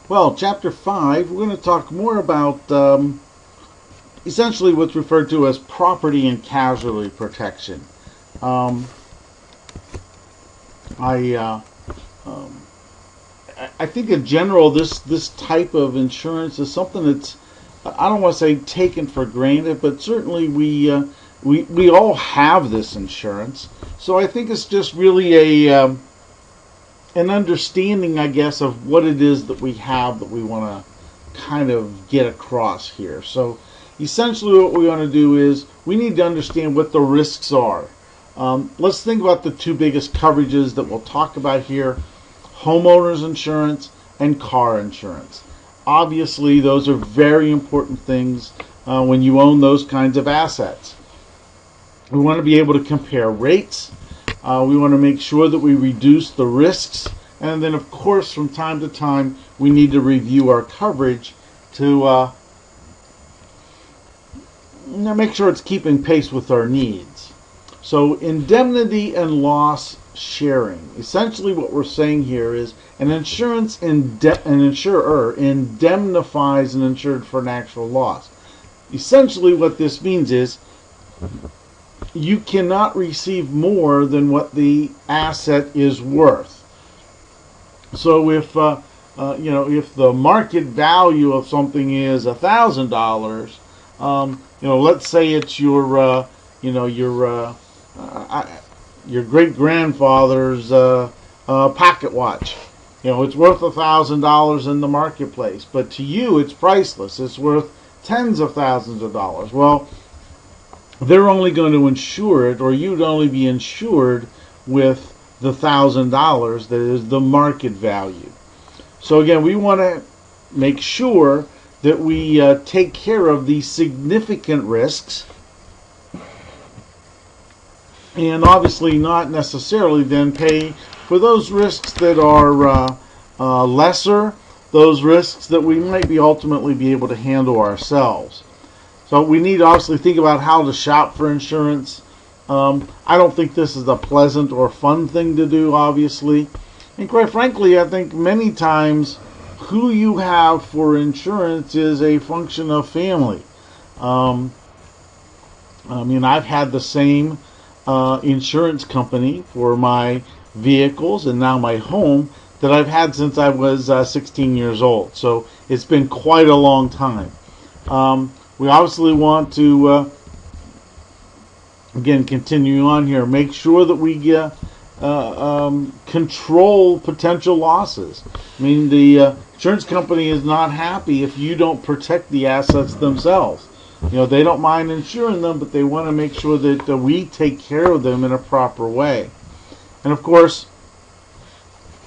Well, Chapter 5, we're going to talk more about essentially what's referred to as property and casualty protection. Um, I, uh, um, I think in general this type of insurance is something that's, I don't want to say taken for granted, but certainly we all have this insurance. So I think it's just really an understanding, I guess, of what it is that we have that we want to kind of get across here. So essentially what we want to do is we need to understand what the risks are. Let's think about the two biggest coverages that we'll talk about here: homeowners insurance and car insurance. Obviously, those are very important things when you own those kinds of assets. We want to be able to compare rates. We want to make sure that we reduce the risks. And then, of course, from time to time, we need to review our coverage to make sure it's keeping pace with our needs. So, indemnity and loss sharing. Essentially, what we're saying here is an insurer indemnifies an insured for an actual loss. Essentially, what this means is you cannot receive more than what the asset is worth. So if if the market value of something is $1,000, let's say it's your great grandfather's pocket watch. It's worth $1,000 in the marketplace, but to you it's priceless. It's worth tens of thousands of dollars. Well, they're only going to insure it, or you'd only be insured with the $1,000 that is the market value. So again, we want to make sure that we take care of the significant risks, and obviously not necessarily then pay for those risks that are lesser, those risks that we might be ultimately be able to handle ourselves. So we need to obviously think about how to shop for insurance. I don't think this is a pleasant or fun thing to do, obviously. And quite frankly, I think many times who you have for insurance is a function of family. I've had the same insurance company for my vehicles and now my home that I've had since I was 16 years old. So it's been quite a long time. We obviously want to, again, continue on here, make sure that we control potential losses. I mean, the insurance company is not happy if you don't protect the assets themselves. They don't mind insuring them, but they want to make sure that we take care of them in a proper way. And of course,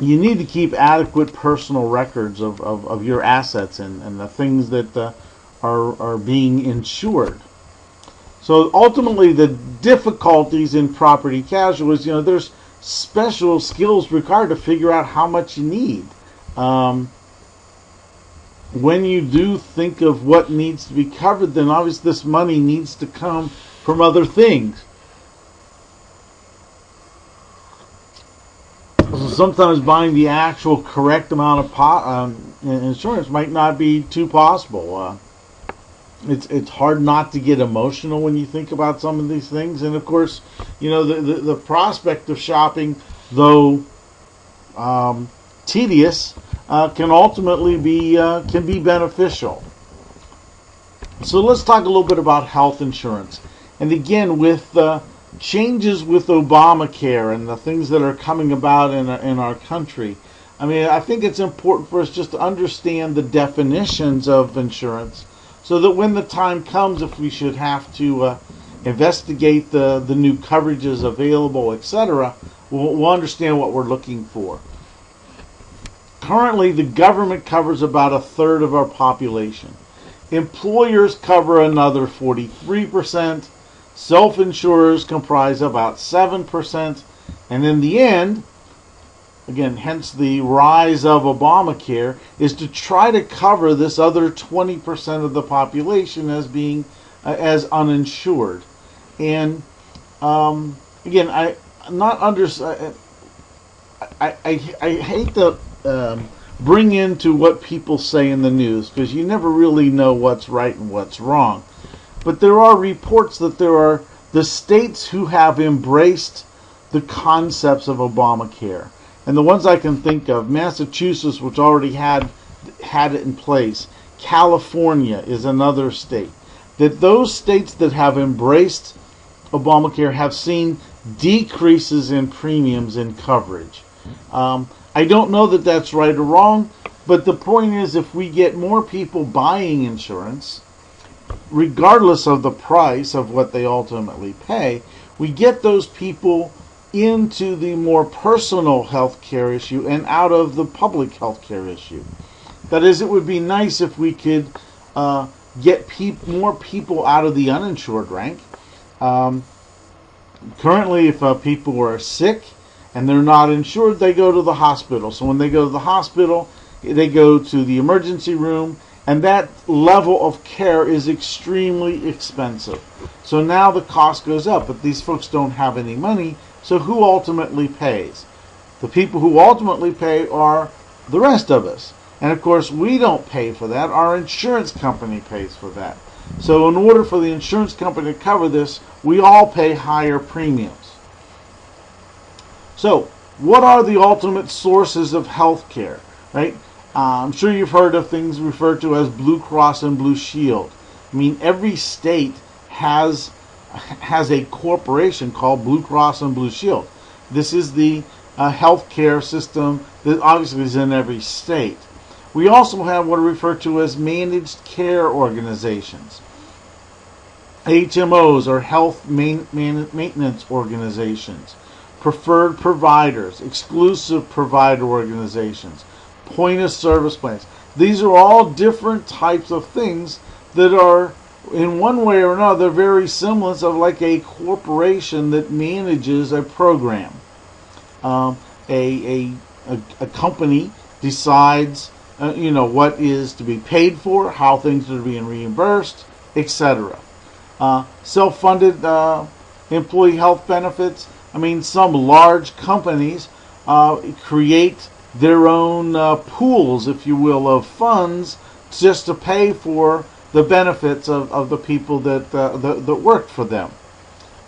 you need to keep adequate personal records of your assets and the things that are being insured. So ultimately, the difficulties in property casualty is, there's special skills required to figure out how much you need. When you do think of what needs to be covered, then obviously this money needs to come from other things. So sometimes buying the actual correct amount of insurance might not be too possible. It's hard not to get emotional when you think about some of these things, and of course, the prospect of shopping, though tedious, can ultimately be beneficial. So let's talk a little bit about health insurance, and again with changes with Obamacare and the things that are coming about in our country. I think it's important for us just to understand the definitions of insurance, so that when the time comes, if we should have to investigate the new coverages available, etc., we'll understand what we're looking for. Currently, the government covers about a third of our population. Employers cover another 43%. Self-insurers comprise about 7%. And in the end, again, hence the rise of Obamacare, is to try to cover this other 20% of the population as being as uninsured. And again, I hate to bring into what people say in the news, because you never really know what's right and what's wrong. But there are reports that there are the states who have embraced the concepts of Obamacare. And the ones I can think of, Massachusetts, which already had it in place. California is another state. That those states that have embraced Obamacare have seen decreases in premiums and coverage. I don't know that that's right or wrong, but the point is, if we get more people buying insurance, regardless of the price of what they ultimately pay, we get those people into the more personal health care issue and out of the public health care issue. That is, it would be nice if we could get more people out of the uninsured rank. Currently, if people are sick and they're not insured, they go to the hospital. So when they go to the hospital, they go to the emergency room, and that level of care is extremely expensive. So now the cost goes up, but these folks don't have any money, so who ultimately pays? The people who ultimately pay are the rest of us. And of course, we don't pay for that. Our insurance company pays for that. So in order for the insurance company to cover this, we all pay higher premiums. So what are the ultimate sources of health care? Right? I'm sure you've heard of things referred to as Blue Cross and Blue Shield. I mean, every state has a corporation called Blue Cross and Blue Shield. This is the health care system that obviously is in every state. We also have what are referred to as managed care organizations. HMOs are health maintenance organizations. Preferred providers, exclusive provider organizations, point of service plans. These are all different types of things that are, in one way or another, very similar of like a corporation that manages a program. A company decides what is to be paid for, how things are being reimbursed, etc. Self-funded employee health benefits. I mean, some large companies create their own pools, if you will, of funds just to pay for the benefits of the people that work for them.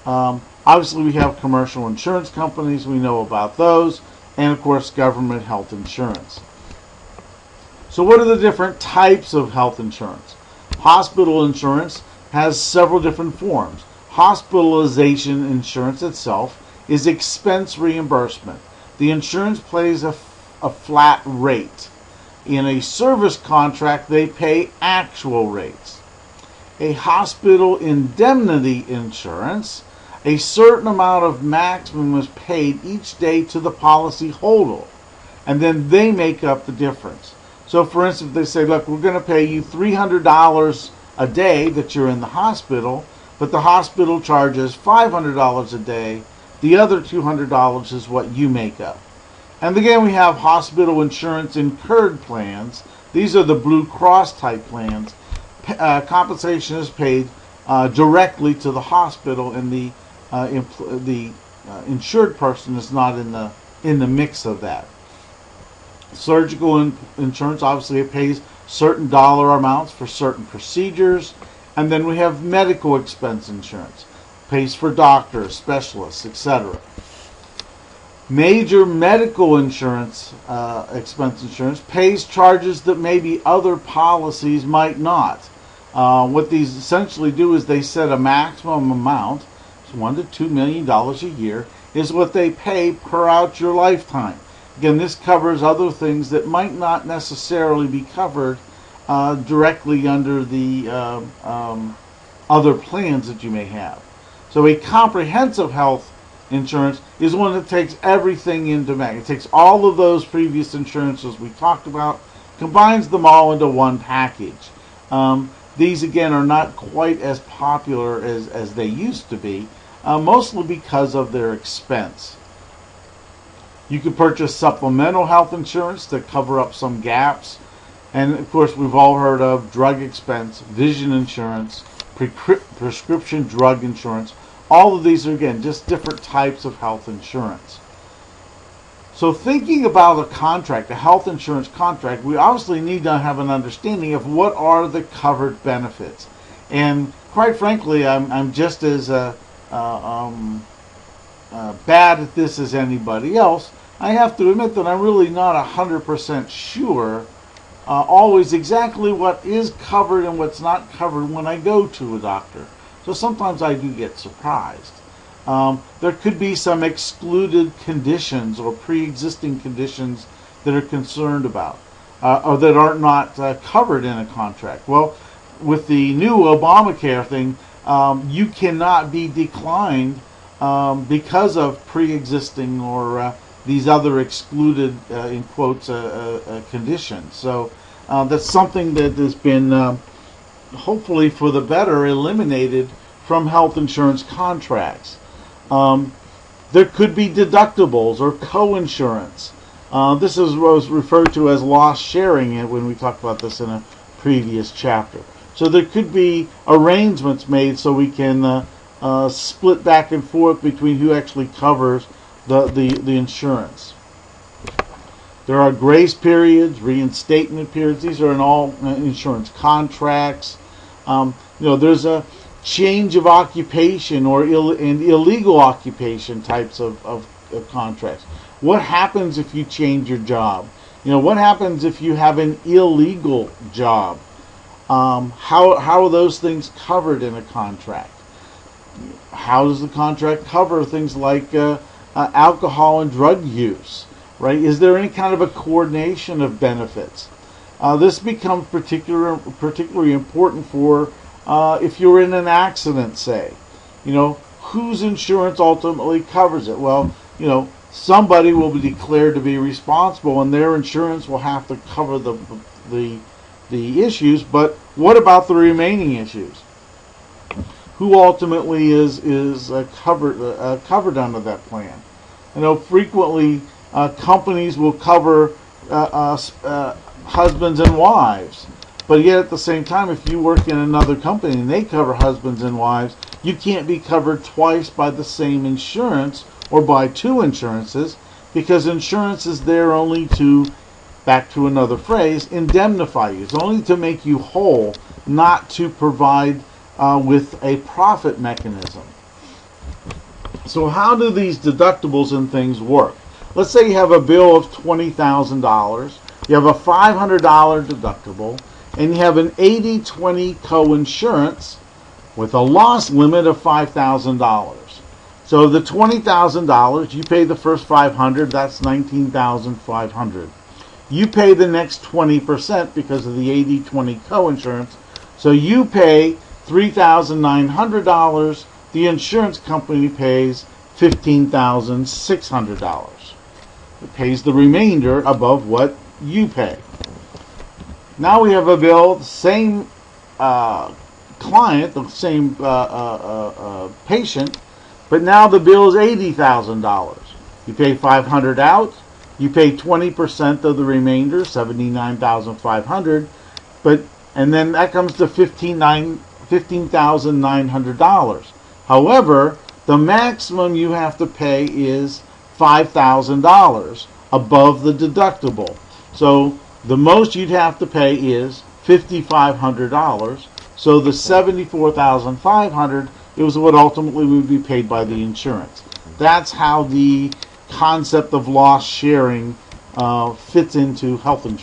Obviously, we have commercial insurance companies. We know about those. And, of course, government health insurance. So what are the different types of health insurance? Hospital insurance has several different forms. Hospitalization insurance itself is expense reimbursement. The insurance pays a flat rate. In a service contract, they pay actual rates. A hospital indemnity insurance, a certain amount of maximum is paid each day to the policy holder, and then they make up the difference. So for instance, they say, look, we're going to pay you $300 a day that you're in the hospital, but the hospital charges $500 a day. The other $200 is what you make up. And again, we have hospital insurance incurred plans. These are the Blue Cross type plans. Compensation is paid directly to the hospital, and the insured person is not in the mix of that. Surgical insurance, obviously, it pays certain dollar amounts for certain procedures. And then we have medical expense insurance, pays for doctors, specialists, etc. Major medical insurance, expense insurance, pays charges that maybe other policies might not. What these essentially do is they set a maximum amount, $1 to $2 million a year, is what they pay per out your lifetime. Again, this covers other things that might not necessarily be covered directly under the other plans that you may have. So a comprehensive health insurance is one that takes everything into account. It takes all of those previous insurances we talked about, combines them all into one package. These, again, are not quite as popular as they used to be, mostly because of their expense. You can purchase supplemental health insurance to cover up some gaps. And, of course, we've all heard of drug expense, vision insurance, prescription drug insurance. All of these are, again, just different types of health insurance. So thinking about a contract, a health insurance contract, we obviously need to have an understanding of what are the covered benefits. And quite frankly, I'm just as bad at this as anybody else. I have to admit that I'm really not 100% sure always exactly what is covered and what's not covered when I go to a doctor. So sometimes I do get surprised. There could be some excluded conditions or pre-existing conditions that are concerned about or that are not covered in a contract. Well, with the new Obamacare thing, you cannot be declined because of pre-existing or these other excluded, in quotes, conditions. So that's something that has been, hopefully for the better, eliminated from health insurance contracts. There could be deductibles or coinsurance. This was referred to as loss sharing when we talked about this in a previous chapter. So there could be arrangements made so we can split back and forth between who actually covers the insurance. There are grace periods, reinstatement periods. These are in all insurance contracts. There's a change of occupation or illegal occupation types of contracts. What happens if you change your job? What happens if you have an illegal job? How are those things covered in a contract? How does the contract cover things like alcohol and drug use? Right? Is there any kind of a coordination of benefits? This becomes particularly important for if you're in an accident, say. Whose insurance ultimately covers it? Well, somebody will be declared to be responsible, and their insurance will have to cover the issues. But what about the remaining issues? Who ultimately is covered under that plan? Frequently companies will cover husbands and wives, but yet at the same time, if you work in another company and they cover husbands and wives, you can't be covered twice by the same insurance or by two insurances, because insurance is there only to, back to another phrase, indemnify you. It's only to make you whole, not to provide with a profit mechanism. So how do these deductibles and things work? Let's say you have a bill of $20,000, you have a $500 deductible, and you have an 80-20 coinsurance with a loss limit of $5,000. So the $20,000, you pay the first $500, that's $19,500. You pay the next 20% because of the 80-20 coinsurance, so you pay $3,900. The insurance company pays $15,600. It pays the remainder above what you pay. Now we have a bill, the same client, the same patient, but now the bill is $80,000. You pay $500 out, you pay 20% of the remainder, $79,500, and then that comes to $15,900. However, the maximum you have to pay is $5,000 above the deductible. So the most you'd have to pay is $5,500. So the $74,500 is what ultimately would be paid by the insurance. That's how the concept of loss sharing fits into health insurance.